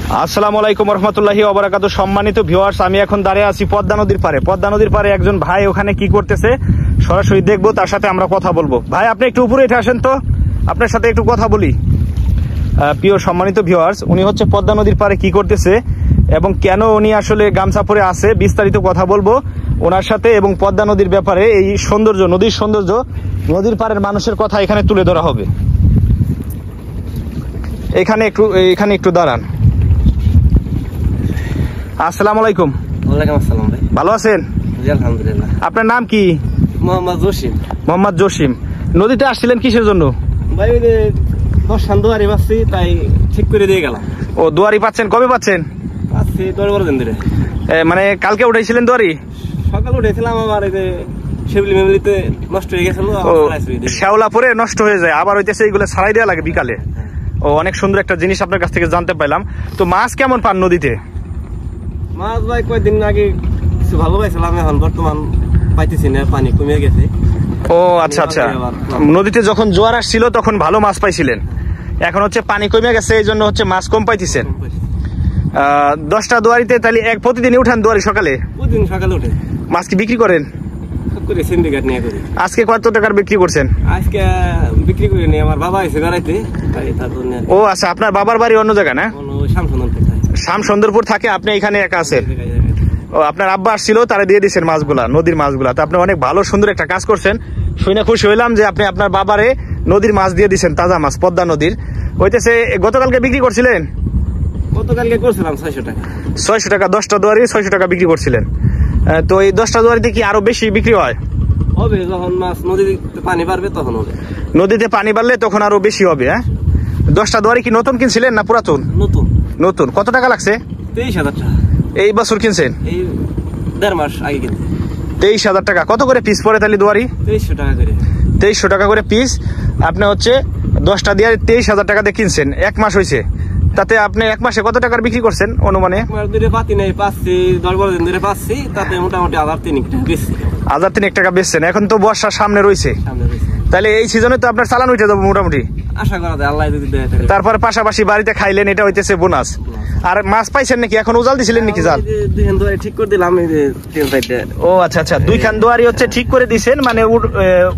আসসালামু আলাইকুম রহমতুল্লাহি ওয়া বারাকাতুহু। সম্মানিত ভিউয়ার্স, আমি এখন দাঁড়িয়ে আছি পদ্মা নদীর পারে। পদ্মা নদীর পারে একজন ভাই ওখানে কি করতেছে সরাসরি দেখবো, তার সাথে আমরা কথা বলবো। ভাই, আপনি একটু উপরে উঠে আসেন তো, আপনার সাথে একটু কথা বলি। প্রিয় সম্মানিত ভিউয়ার্স, উনি হচ্ছে পদ্মা নদীর পারে কি করতেছে এবং কেন উনি আসলে গামছা পরে আছে, বিস্তারিত কথা বলবো ওনার সাথে। এবং পদ্মা নদীর ব্যাপারে, এই সৌন্দর্য, নদীর সৌন্দর্য, নদীর পাড়ের মানুষের কথা এখানে তুলে ধরা হবে। এখানে একটু দাঁড়ান। আসসালামু আলাইকুম। ওয়ালাইকুম আসসালাম ভাই। ভালো আছেন? জি আলহামদুলিল্লাহ। আপনার নাম কি? মোহাম্মদ জসিম। মোহাম্মদ জসিম। নদীতে আসছিলেন কিসের জন্য? ভাই ওই যে দর্শন দুয়ারি পাচ্ছি, তাই ঠিক করে দিয়ে গেলাম। ও, দুয়ারি পাচ্ছেন? কবে পাচ্ছেন? পাচ্ছি 10-12 দিন ধরে। মানে কালকে উঠাইছিলেন দুয়ারি? সকালে উঠেছিলাম, আবার এই যে শিবলি মেমলিতে নষ্ট হয়ে গেছিল। শ্যাওলা পরে নষ্ট হয়ে যায়, আবার হইতেছে এইগুলো ছাড়াই দেওয়া লাগে বিকালে। ও, অনেক সুন্দর একটা জিনিস আপনার কাছ থেকে জানতে পাইলাম। তো মাছ কেমন পান নদীতে? মাছ ভাই কয়েকদিন আগে কিছু ভালো পাইছিলাম, এখন বর্তমান পাইতেছি না, পানি কমে গেছে। ও আচ্ছা আচ্ছা, নদীতে যখন জোয়ার আসছিল তখন ভালো মাছ পাইছিলেন, এখন হচ্ছে পানি কমে গেছে, এই জন্য হচ্ছে মাছ কম পাইতেছেন। 10টা দুয়ারিতে তাহলে প্রতিদিনই উঠান দুয়ারি সকালে? প্রতিদিন সকালে উঠে। মাছ কি বিক্রি করেন? সিন্ডিকেট নিয়ে করি। আজকে কত টাকার বিক্রি করছেন? আজকে বিক্রি করিনি, আমার বাবা এসে বেড়াইতে। ও আচ্ছা, আপনার বাবার বাড়ি অন্য জায়গা না? শামসুন্দরপুর থাকে, আপনি এখানে একা আছেন? ও, আপনার আব্বা আসছিল, তারা দিয়ে দিচ্ছেন মাছগুলা, নদীর মাছগুলা। তো আপনি অনেক ভালো সুন্দর একটা কাজ করছেন, শুনে খুশি হইলাম যে আপনি আপনার বাবারে নদীর মাছ দিয়ে দিচ্ছেন, তাজা মাছ পদ্মা নদীর। হইতেছে গতকালকে বিক্রি করছিলেন? গতকালকে করছিলাম 600 টাকা। 600 টাকা 10টা দুয়ারি 600 টাকা বিক্রি করছিলেন। তো এই 10টা দুয়ারিতে কি আরো বেশি বিক্রি হয়? হবে, যখন মাছ নদীতে পানি বাড়বে তখন হবে। নদীতে পানি বাড়লে তখন আরো বেশি হবে। হ্যাঁ, 10টা দুয়ারি কি নতুন কিনছিলেন না পুরাতন? নতুন। নতুন। কত টাকা লাগছে? 23,000 টাকা। এই বছর কিনছেন? এই 1.5 মাস আগে কিনছি। 23,000 টাকা। কত করে পিস পড়ে তাহলে দুয়ারি? 2300 টাকা করে। 2300 টাকা করে পিস। আপনি হচ্ছে 10টা দিয়ে 23,000 টাকা দিয়ে কিনছেন, 1 মাস হয়েছে। তাতে আপনি 1 মাসে কত টাকার বিক্রি করছেন অনুমানে? পাতি নেই, পাচ্ছি 10-12 দিন ধরে পাচ্ছি, তাতে মোটামুটি 1003 টাকা বেশি। 1003 টাকা বেচছেন। এখন তো বর্ষার সামনে রয়েছে, তাহলে এই সিজনে তো আপনার চালান উঠে যাবে মোটামুটি, আশা করা যায়, আল্লাহ যদি দেয়। তারপরে পাশাপাশি বাড়িতে খাইলেন, এটা হইতেছে বোনাস। আর মাছ পাইছেন নাকি? এখন উজাল দিছিলেন নাকি জাল? ঠিক করে দিলাম। ও আচ্ছা আচ্ছা, 2খান দুয়ারি হচ্ছে ঠিক করে দিছেন, মানে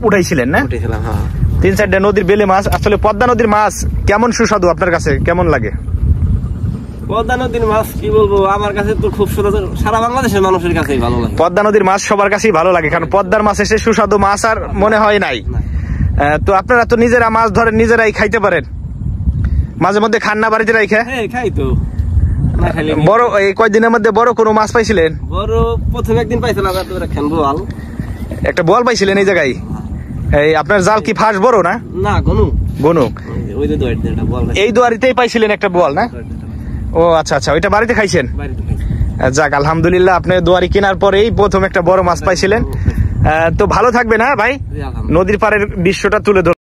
উঠাইছিলেন না? উঠেছিলাম, হ্যাঁ। 3-4টা নদীর বেলে মাছ। আসলে পদ্মা নদীর মাছ কেমন সুস্বাদু, আপনার কাছে কেমন লাগে? পদ্মা নদীর মাছ কি বলবো, আমার কাছে তো খুব সুন্দর, সারা বাংলাদেশের মানুষের কাছেই ভালো লাগে। পদ্মা নদীর মাছ সবার কাছেই ভালো লাগে, কারণ পদ্মার মাছ এসে সুস্বাদু মাছ আর মনে হয় নাই। তো আপনারা তো নিজেরা মাছ ধরেন, নিজেরাই খাইতে পারেন, মাঝে মধ্যে খান না বাড়িতে রাইখা? হ্যাঁ, খাই তো। বড় এই কয়েকদিনের মধ্যে বড় কোনো মাছ পাইছিলেন? বড় প্রথম একদিন পাইছিলাম, বোয়াল। একটা বোয়াল পাইছিলেন এই জায়গায়? এই আপনার জাল কি ফাঁস বড় না? না, গনু। এই দুয়ারিতেই পাইছিলেন একটা বোয়াল না? ও আচ্ছা আচ্ছা, ওইটা বাড়িতে খাইছেন? যাক আলহামদুলিল্লাহ, আপনি দুয়ারি কেনার পরেই প্রথম একটা বড় মাছ পাইছিলেন। তো ভালো থাকবে না ভাই, নদীর পাড়ের দৃশ্যটা তুলে ধর।